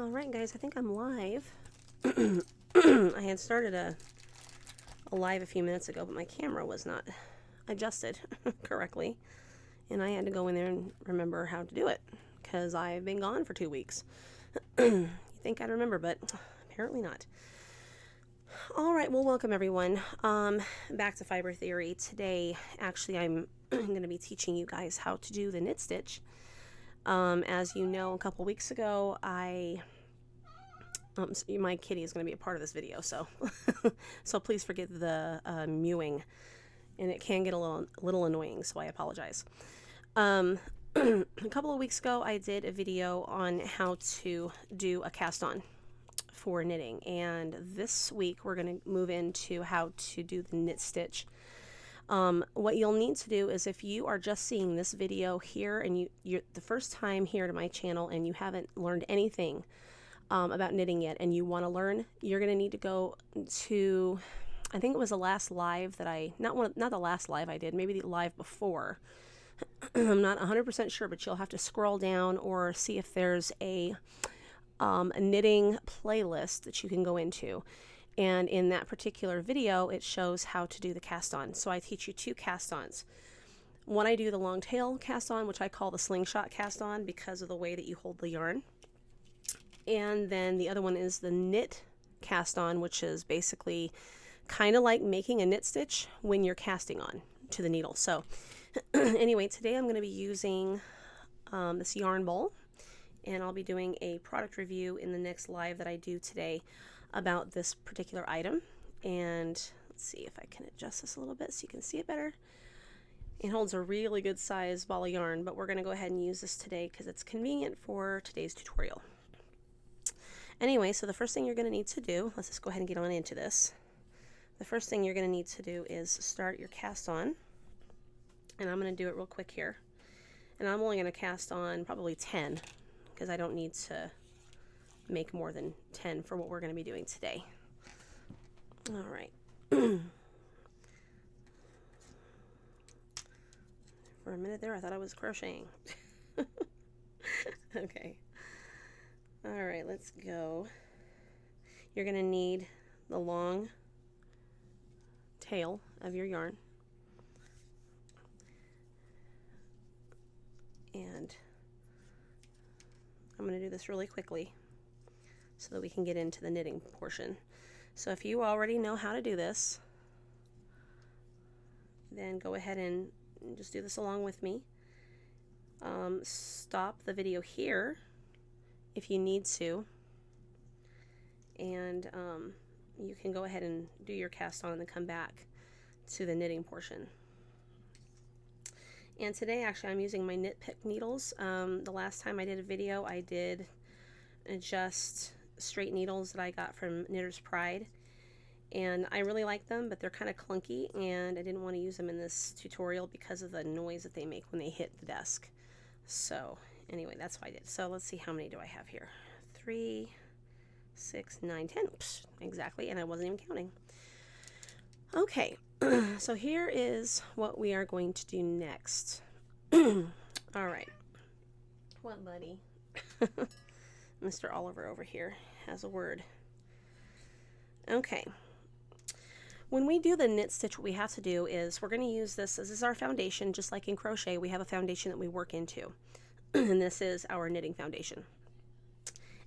All right, guys, I think I'm live. I had started a live a few minutes ago, but my camera was not adjusted correctly, and I had to go in there and remember how to do it because I've been gone for 2 weeks. You think I'd remember, but apparently not. All right, well, welcome everyone back to Fiber Theory. Today, actually, I'm going to be teaching you guys how to do the knit stitch. As you know, a couple weeks ago, my kitty is going to be a part of this video, so so please forgive the mewing, and it can get a little annoying, so I apologize. A couple of weeks ago, I did a video on how to do a cast on for knitting, and this week we're going to move into how to do the knit stitch. What you'll need to do is, if you are just seeing this video here and you're the first time here to my channel and you haven't learned anything about knitting yet and you want to learn, you're going to need to go to, I think it was the last live that not the last live I did, maybe the live before. I'm not 100% sure, but you'll have to scroll down or see if there's a knitting playlist that you can go into. And in that particular video, it shows how to do the cast on. So I teach you 2 cast ons. One, I do the long tail cast on, which I call the slingshot cast on because of the way that you hold the yarn. And then the other one is the knit cast on, which is basically kind of like making a knit stitch when you're casting on to the needle. So anyway, today I'm going to be using this yarn bowl, and I'll be doing a product review in the next live that I do today about this particular item. And let's see if I can adjust this a little bit so you can see it better. It holds a really good size ball of yarn, but we're going to go ahead and use this today because it's convenient for today's tutorial. Anyway, so the first thing you're going to need to do, let's just go ahead and get on into this. The first thing you're going to need to do is start your cast on, and I'm going to do it real quick here. And I'm only going to cast on probably 10 because I don't need to make more than 10 for what we're going to be doing today. All right. For a minute there, I thought I was crocheting. Okay. All right, let's go. You're going to need the long tail of your yarn. And I'm going to do this really quickly so that we can get into the knitting portion. So if you already know how to do this, then go ahead and just do this along with me. Stop the video here if you need to, and you can go ahead and do your cast on and then come back to the knitting portion. And today, actually, I'm using my Knit Pick needles. The last time I did a video, I did just straight needles that I got from Knitter's Pride, and I really like them, but they're kind of clunky, and I didn't want to use them in this tutorial because of the noise that they make when they hit the desk. So anyway, that's what I did. So let's see, how many do I have here? 3, 6, 9, 10. Psh, exactly, and I wasn't even counting. Okay, so here is what we are going to do next. All right. What, buddy? Mr. Oliver over here has a word. Okay. When we do the knit stitch, what we have to do is we're going to use this as our foundation. Just like in crochet, we have a foundation that we work into. And this is our knitting foundation.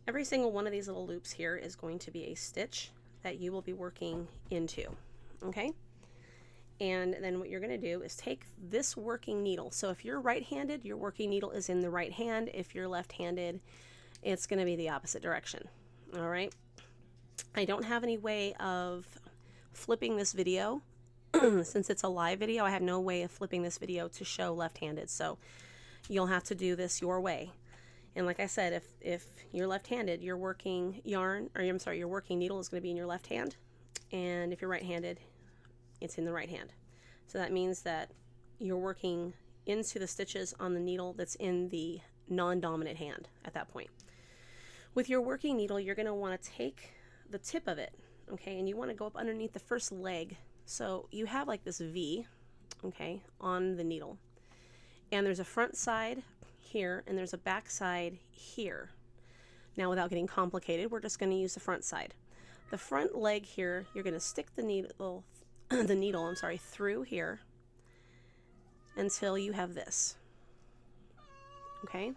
Every single one of these little loops here is going to be a stitch that you will be working into. Okay? And then what you're going to do is take this working needle. So if you're right-handed, your working needle is in the right hand. If you're left-handed, it's going to be the opposite direction. All right? I don't have any way of flipping this video. Since it's a live video, I have no way of flipping this video to show left-handed. So you'll have to do this your way. And like I said, if you're left-handed, your working yarn, or I'm sorry, your working needle is going to be in your left hand. And if you're right-handed, it's in the right hand. So that means that you're working into the stitches on the needle that's in the non-dominant hand at that point. With your working needle, you're going to want to take the tip of it, okay, and you want to go up underneath the first leg. So you have like this V, okay, on the needle. And there's a front side here, and there's a back side here. Now, without getting complicated, we're just going to use the front side. The front leg here, you're going to stick the needle, through here until you have this. Okay?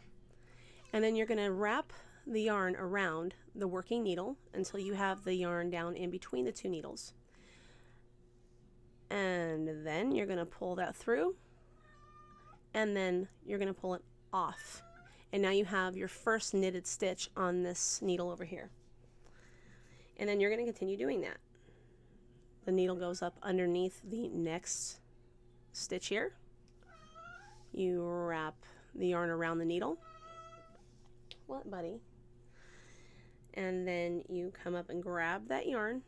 And then you're going to wrap the yarn around the working needle until you have the yarn down in between the two needles. And then you're going to pull that through, and then you're going to pull it off. And now you have your first knitted stitch on this needle over here. And then you're going to continue doing that. The needle goes up underneath the next stitch here. You wrap the yarn around the needle. What, buddy? And then you come up and grab that yarn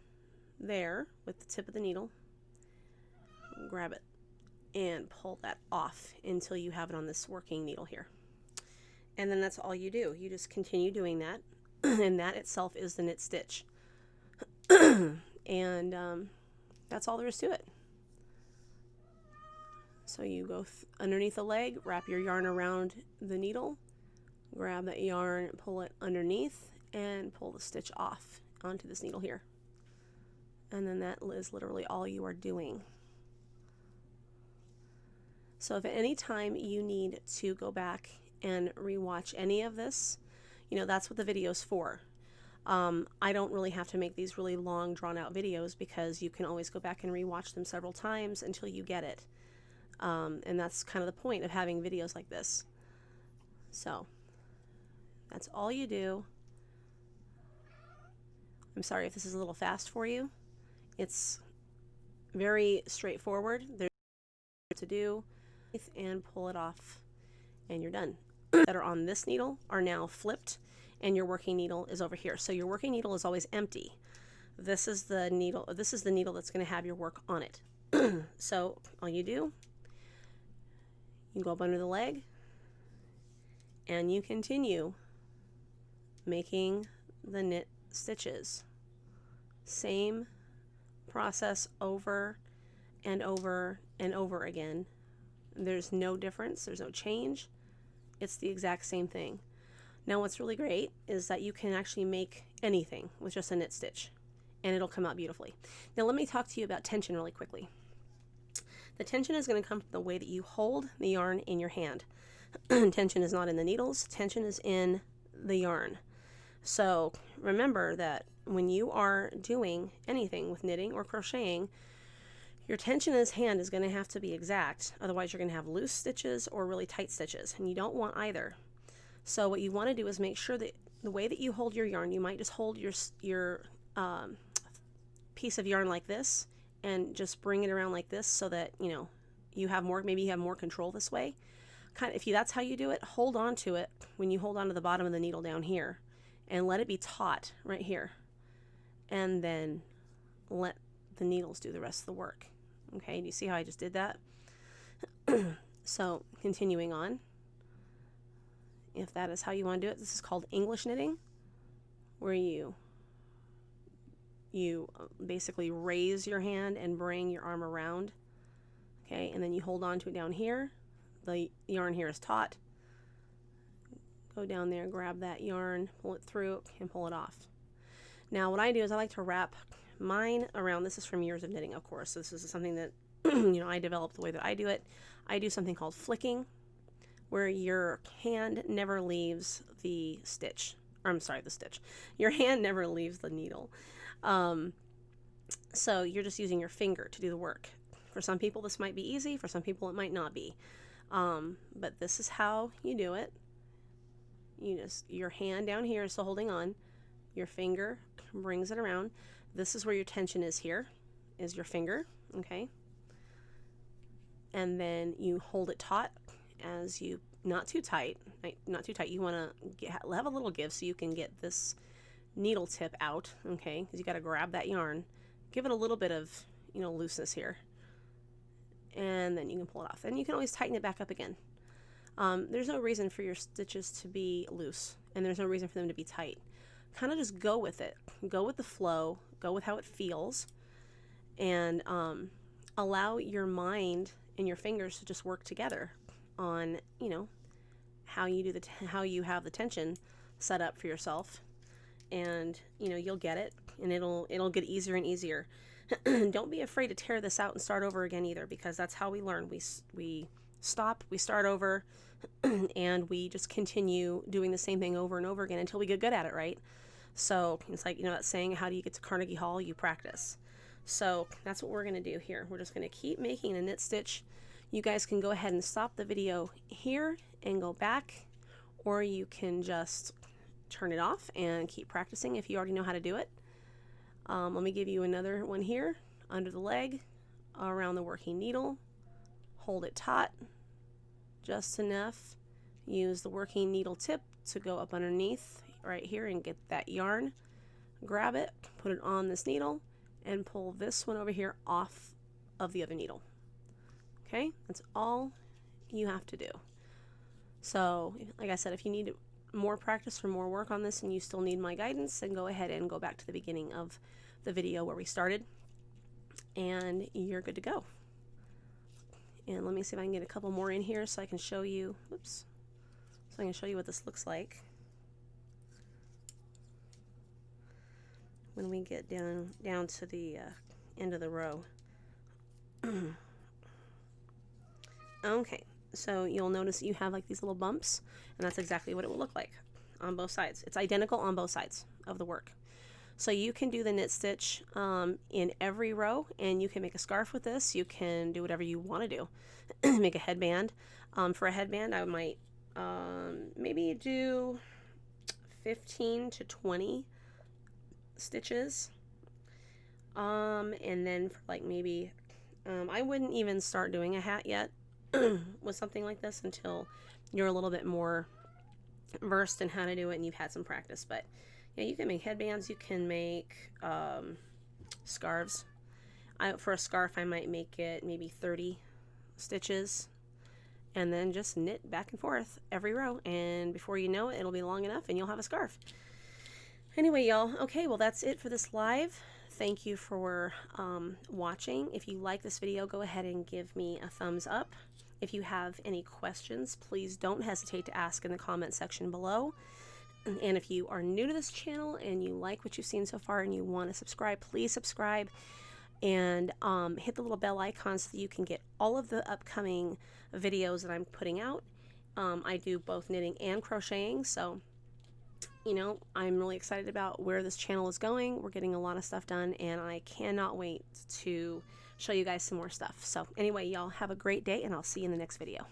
there with the tip of the needle. Grab it and pull that off until you have it on this working needle here. And then that's all you do. You just continue doing that, and that itself is the knit stitch. And that's all there is to it. So you go underneath the leg, wrap your yarn around the needle, grab that yarn, pull it underneath, and pull the stitch off onto this needle here. And then that is literally all you are doing. So if at any time you need to go back and rewatch any of this, you know, that's what the video's for. I don't really have to make these really long, drawn-out videos because you can always go back and rewatch them several times until you get it. And that's kind of the point of having videos like this. So that's all you do. I'm sorry if this is a little fast for you. It's very straightforward. There's to do, and pull it off, and you're done. That are on this needle are now flipped, and your working needle is over here. So your working needle is always empty. This is the needle that's going to have your work on it. So all you do, you go up under the leg, and you continue making the knit stitches. Same process over and over and over again. There's no difference, there's no change. It's the exact same thing. Now what's really great is that you can actually make anything with just a knit stitch, and it'll come out beautifully. Now let me talk to you about tension really quickly. The tension is going to come from the way that you hold the yarn in your hand. Tension is not in the needles, tension is in the yarn. So remember that when you are doing anything with knitting or crocheting, your tension in this hand is going to have to be exact. Otherwise, you're going to have loose stitches or really tight stitches, and you don't want either. So what you want to do is make sure that the way that you hold your yarn, you might just hold your piece of yarn like this and just bring it around like this so that, you know, you have more, maybe you have more control this way. Kind of, if that's how you do it, hold on to it when you hold on to the bottom of the needle down here and let it be taut right here. And then let the needles do the rest of the work. Okay, do you see how I just did that? So continuing on, if that is how you want to do it, this is called English knitting, where you basically raise your hand and bring your arm around, okay, and then you hold on to it down here. The yarn here is taut. Go down there, grab that yarn, pull it through, and pull it off. Now what I do is I like to wrap mine around, this is from years of knitting, of course, so this is something that you know, I developed the way that I do it. I do something called flicking, where your hand never leaves the stitch. Or, I'm sorry, the stitch. Your hand never leaves the needle. So you're just using your finger to do the work. For some people this might be easy, for some people it might not be. But this is how you do it. Your hand down here is still holding on. Your finger brings it around. This is where your tension is here, is your finger, okay? And then you hold it taut as you, not too tight, not too tight. You want to have a little give so you can get this needle tip out, okay? Because you got to grab that yarn. Give it a little bit of, you know, looseness here. And then you can pull it off. And you can always tighten it back up again. There's no reason for your stitches to be loose, and there's no reason for them to be tight. Kind of just go with it. Go with the flow. Go with how it feels. And allow your mind and your fingers to just work together on, you know, how you do how you have the tension, set up for yourself, and you know, you'll get it, and it'll get easier and easier. Don't be afraid to tear this out and start over again either, because that's how we learn. We stop, we start over, and we just continue doing the same thing over and over again until we get good at it, right? So it's like, you know, that saying, how do you get to Carnegie Hall? You practice. So that's what we're going to do here. We're just going to keep making a knit stitch. You guys can go ahead and stop the video here and go back, or you can just turn it off and keep practicing if you already know how to do it. Let me give you another one here. Under the leg, around the working needle, hold it taut just enough. Use the working needle tip to go up underneath right here and get that yarn. Grab it, put it on this needle, and pull this one over here off of the other needle. Okay, that's all you have to do. So like I said, if you need more practice or more work on this and you still need my guidance, then go ahead and go back to the beginning of the video where we started, and you're good to go. And let me see if I can get a couple more in here so I can show you, oops, so I can show you what this looks like when we get down to the end of the row. Okay, so you'll notice you have like these little bumps, and that's exactly what it will look like on both sides. It's identical on both sides of the work. So you can do the knit stitch in every row, and you can make a scarf with this. You can do whatever you want to do. Make a headband. For a headband, I might maybe do 15 to 20 stitches. And then for like maybe, I wouldn't even start doing a hat yet with something like this until you're a little bit more versed in how to do it and you've had some practice. But yeah, you can make headbands, you can make scarves. For a scarf, I might make it maybe 30 stitches and then just knit back and forth every row, and before you know it, it'll be long enough and you'll have a scarf. Anyway, y'all, okay, well, that's it for this live. Thank you for watching. If you like this video, go ahead and give me a thumbs up. If you have any questions, please don't hesitate to ask in the comment section below. And if you are new to this channel and you like what you've seen so far and you want to subscribe, please subscribe and hit the little bell icon so that you can get all of the upcoming videos that I'm putting out. I do both knitting and crocheting, so you know, I'm really excited about where this channel is going. We're getting a lot of stuff done, and I cannot wait to show you guys some more stuff. So anyway, y'all have a great day, and I'll see you in the next video.